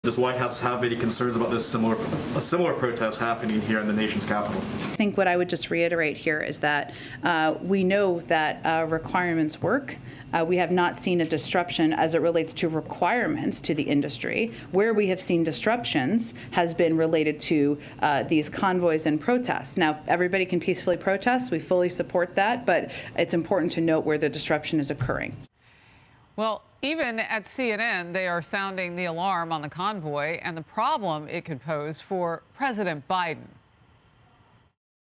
Does White House have any concerns about this a similar protest happening here in the nation's capital? I think what I would just reiterate here is that we know that requirements work. We have not seen a disruption as it relates to requirements to the industry. Where we have seen disruptions has been related to these convoys and protests. Now, everybody can peacefully protest. We fully support that, but it's important to note where the disruption is occurring. Well, even at CNN, they are sounding the alarm on the convoy and the problem it could pose for President Biden.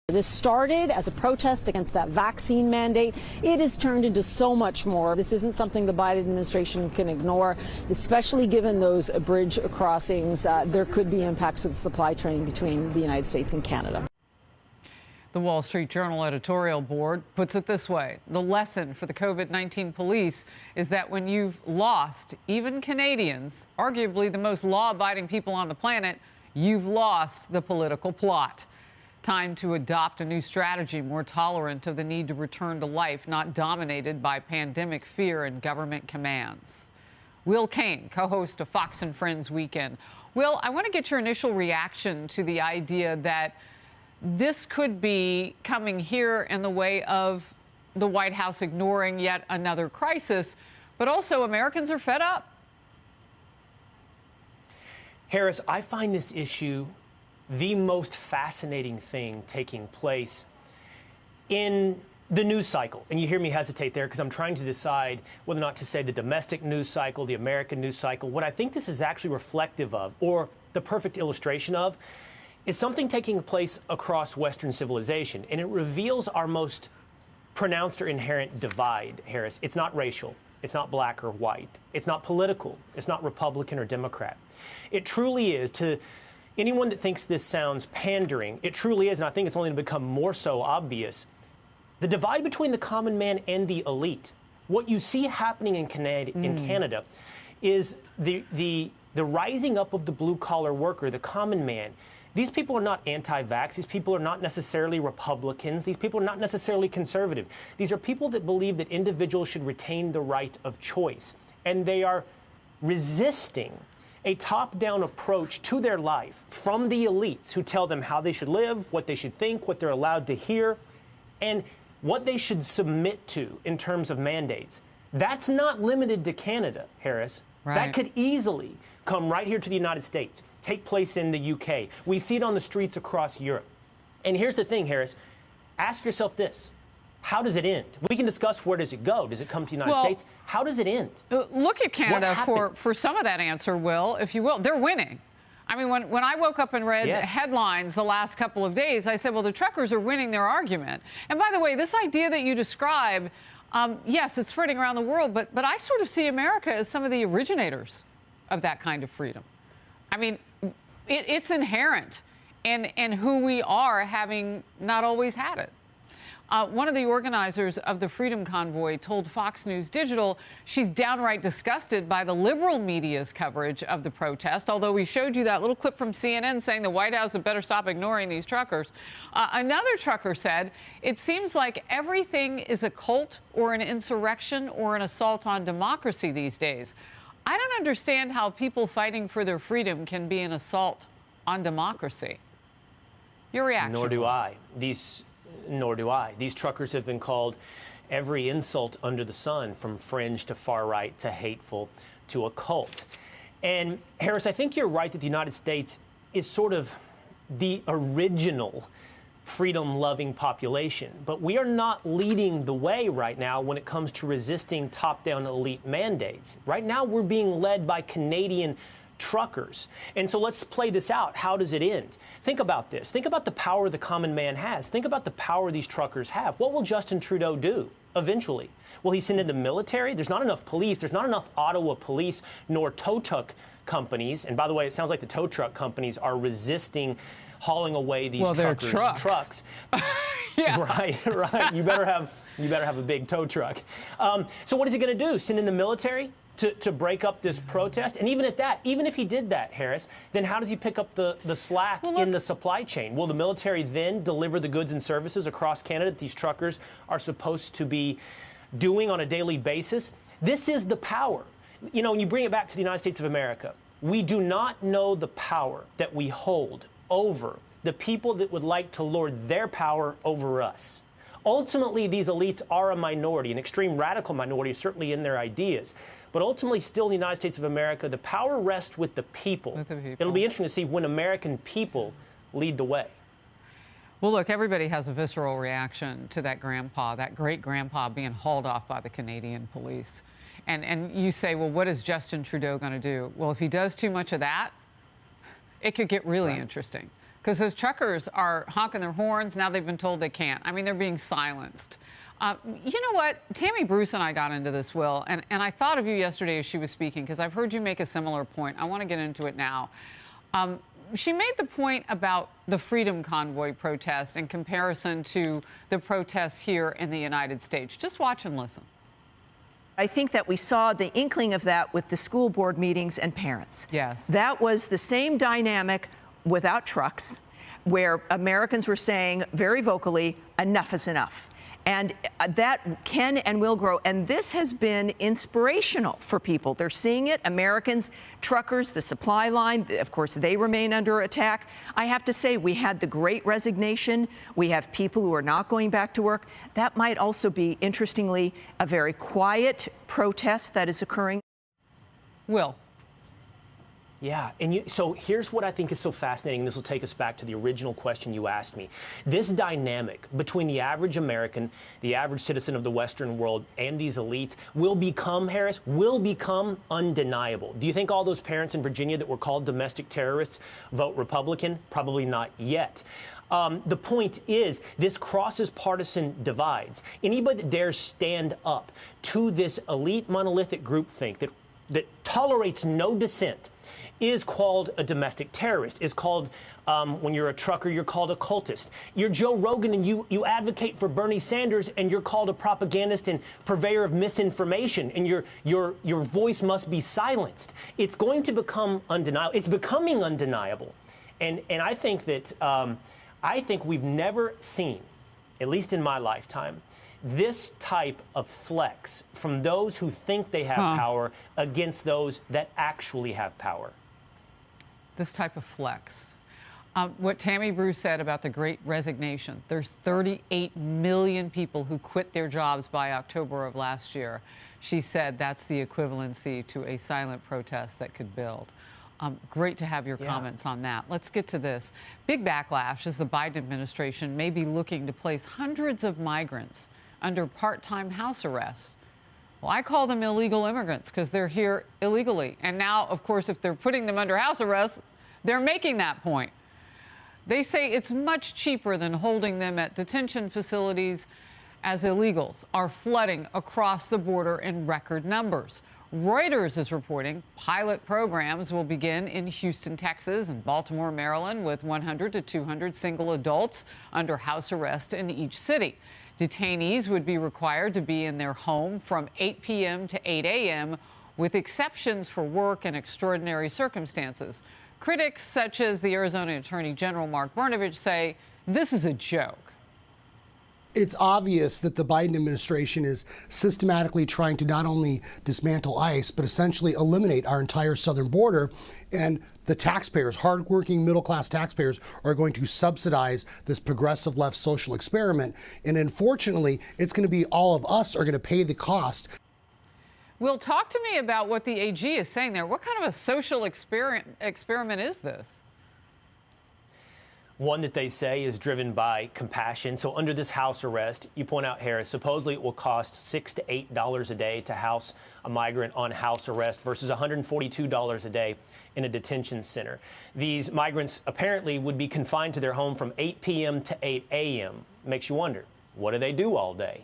This started as a protest against that vaccine mandate. It has turned into so much more. This isn't something the Biden administration can ignore, especially given those bridge crossings. There could be impacts to the supply chain between the United States and Canada. The Wall Street Journal editorial board puts it this way. The lesson for the COVID-19 police is that when you've lost even Canadians, arguably the most law-abiding people on the planet, you've lost the political plot. Time to adopt a new strategy more tolerant of the need to return to life, not dominated by pandemic fear and government commands. Will Cain, co-host of Fox and Friends Weekend. Will, I want to get your initial reaction to the idea that this could be coming here in the way of the White House ignoring yet another crisis, but also Americans are fed up. Harris, I find this issue the most fascinating thing taking place in the news cycle. And you hear me hesitate there because I'm trying to decide whether or not to say the domestic news cycle, the American news cycle. What I think this is actually reflective of, or the perfect illustration of, is something taking place across Western civilization, and it reveals our most pronounced or inherent divide, Harris. It's not racial. It's not black or white. It's not political. It's not Republican or Democrat. It truly is, to anyone that thinks this sounds pandering, it truly is, and I think it's only going to become more so obvious, the divide between the common man and the elite. What you see happening in Canada is the rising up of the blue-collar worker, the common man. These people are not anti-vax. These people are not necessarily Republicans. These people are not necessarily conservative. These are people that believe that individuals should retain the right of choice. And they are resisting a top-down approach to their life from the elites who tell them how they should live, what they should think, what they're allowed to hear, and what they should submit to in terms of mandates. That's not limited to Canada, Harris. Right. That could easily come right here to the United States, take place in the UK. We see it on the streets across Europe. And here's the thing, Harris. Ask yourself this. How does it end? We can discuss where does it go. Does it come to the United States? How does it end? Look at Canada for some of that answer, Will, if you will. They're winning. I mean, when I woke up and read headlines the last couple of days, I said, well, the truckers are winning their argument. And by the way, this idea that you describe, yes, it's spreading around the world, but I sort of see America as some of the originators of that kind of freedom. I mean, it's inherent in who we are, having not always had it. One of the organizers of the Freedom Convoy told Fox News Digital she's downright disgusted by the liberal media's coverage of the protest, although we showed you that little clip from CNN saying the White House had better stop ignoring these truckers. Another trucker said, it seems like everything is a cult or an insurrection or an assault on democracy these days. I don't understand how people fighting for their freedom can be an assault on democracy. Your reaction? Nor do I. Nor do I. These truckers have been called every insult under the sun, from fringe to far right to hateful to a cult. And Harris, I think you're right that the United States is sort of the original freedom-loving population. But we are not leading the way right now when it comes to resisting top-down elite mandates. Right now, we're being led by Canadian truckers. And so let's play this out. How does it end? Think about this. Think about the power the common man has. Think about the power these truckers have. What will Justin Trudeau do eventually? Will he send in the military? There's not enough police. There's not enough Ottawa police nor tow truck companies. And by the way, it sounds like the tow truck companies are resisting hauling away these trucks. Yeah. Right. You better have a big tow truck. So what is he going to do? Send in the military to break up this protest? And even at that, even if he did that, Harris, then how does he pick up the slack in the supply chain? Will the military then deliver the goods and services across Canada that these truckers are supposed to be doing on a daily basis? This is the power. You know, when you bring it back to the United States of America, We do not know the power that we hold over the people that would like to lord their power over us. Ultimately, these elites are a minority, an extreme radical minority, certainly in their ideas. But ultimately, still in the United States of America, the power rests with the people. It'll be interesting to see when American people lead the way. Well, look, everybody has a visceral reaction to that grandpa, that great-grandpa being hauled off by the Canadian police. And you say, well, what is Justin Trudeau going to do? Well, if he does too much of that, it could get really interesting. Because those truckers are honking their horns. Now they've been told they can't. I mean, they're being silenced. You know what? Tammy Bruce and I got into this, Will, and I thought of you yesterday as she was speaking, because I've heard you make a similar point. I want to get into it now. She made the point about the Freedom Convoy protest in comparison to the protests here in the United States. Just watch and listen. I think that we saw the inkling of that with the school board meetings and parents. Yes. That was the same dynamic without trucks, where Americans were saying very vocally, enough is enough. And that can and will grow. And this has been inspirational for people. They're seeing it. Americans, truckers, the supply line, of course, they remain under attack. I have to say, we had the Great Resignation. We have people who are not going back to work. That might also be, interestingly, a very quiet protest that is occurring. Will. Yeah, and so here's what I think is so fascinating. This will take us back to the original question you asked me. This dynamic between the average American, the average citizen of the Western world, and these elites will become undeniable. Do you think all those parents in Virginia that were called domestic terrorists vote Republican? Probably not yet. The point is, this crosses partisan divides. Anybody that dares stand up to this elite monolithic groupthink that tolerates no dissent is called a domestic terrorist, is called, when you're a trucker, you're called a cultist. You're Joe Rogan and you advocate for Bernie Sanders and you're called a propagandist and purveyor of misinformation, and your voice must be silenced. It's going to become undeniable. It's becoming undeniable. And I think that, I think we've never seen, at least in my lifetime, this type of flex from those who think they have power against those that actually have power. This type of flex. What Tammy Bruce said about the Great Resignation, there's 38 million people who quit their jobs by October of last year. She said that's the equivalency to a silent protest that could build. Great to have your comments on that. Let's get to this. Big backlash as the Biden administration may be looking to place hundreds of migrants under part-time house arrest. Well, I call them illegal immigrants because they're here illegally. And now, of course, if they're putting them under house arrest, they're making that point. They say it's much cheaper than holding them at detention facilities, as illegals are flooding across the border in record numbers. Reuters is reporting pilot programs will begin in Houston, Texas, and Baltimore, Maryland, with 100 to 200 single adults under house arrest in each city. Detainees would be required to be in their home from 8 p.m. to 8 a.m., with exceptions for work and extraordinary circumstances. Critics, such as the Arizona Attorney General Mark Brnovich, say this is a joke. It's obvious that the Biden administration is systematically trying to not only dismantle ICE, but essentially eliminate our entire southern border. And the taxpayers, hardworking middle-class taxpayers, are going to subsidize this progressive left social experiment. And unfortunately, it's going to be all of us are going to pay the cost. Will, talk to me about what the AG is saying there. What kind of a social experiment is this? One that they say is driven by compassion. So under this house arrest, you point out, Harris, supposedly it will cost $6 to $8 a day to house a migrant on house arrest versus $142 a day in a detention center. These migrants apparently would be confined to their home from 8 p.m. to 8 a.m. Makes you wonder, what do they do all day?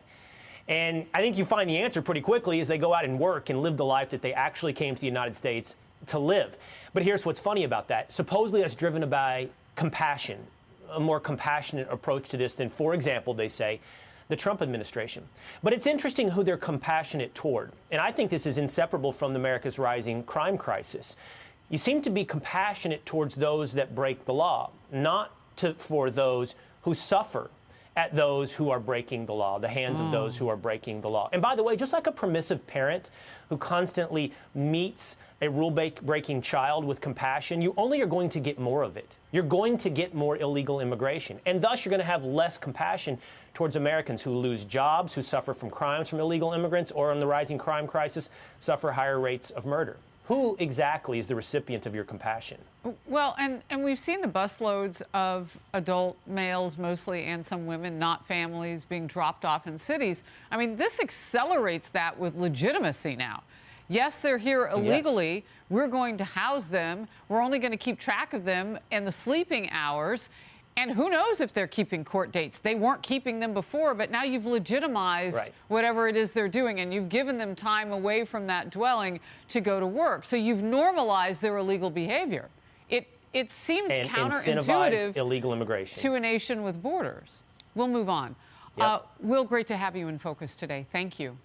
And I think you find the answer pretty quickly as they go out and work and live the life that they actually came to the United States to live. But here's what's funny about that. Supposedly that's driven by compassion, a more compassionate approach to this than, for example, they say, the Trump administration. But it's interesting who they're compassionate toward. And I think this is inseparable from America's rising crime crisis. You seem to be compassionate towards those that break the law, not for those who suffer at those who are breaking the law, the hands of those who are breaking the law. And by the way, just like a permissive parent who constantly meets a rule-breaking child with compassion, you only are going to get more of it. You're going to get more illegal immigration, and thus you're going to have less compassion towards Americans who lose jobs, who suffer from crimes from illegal immigrants, or in the rising crime crisis, suffer higher rates of murder. Who exactly is the recipient of your compassion? Well, and we've seen the busloads of adult males mostly and some women, not families, being dropped off in cities. I mean, this accelerates that with legitimacy now. Yes, they're here illegally. Yes. We're going to house them. We're only going to keep track of them in the sleeping hours. And who knows if they're keeping court dates? They weren't keeping them before, but now you've legitimized whatever it is they're doing, and you've given them time away from that dwelling to go to work. So you've normalized their illegal behavior. It seems counterintuitive illegal immigration to a nation with borders. We'll move on. Yep. Will, great to have you in focus today. Thank you.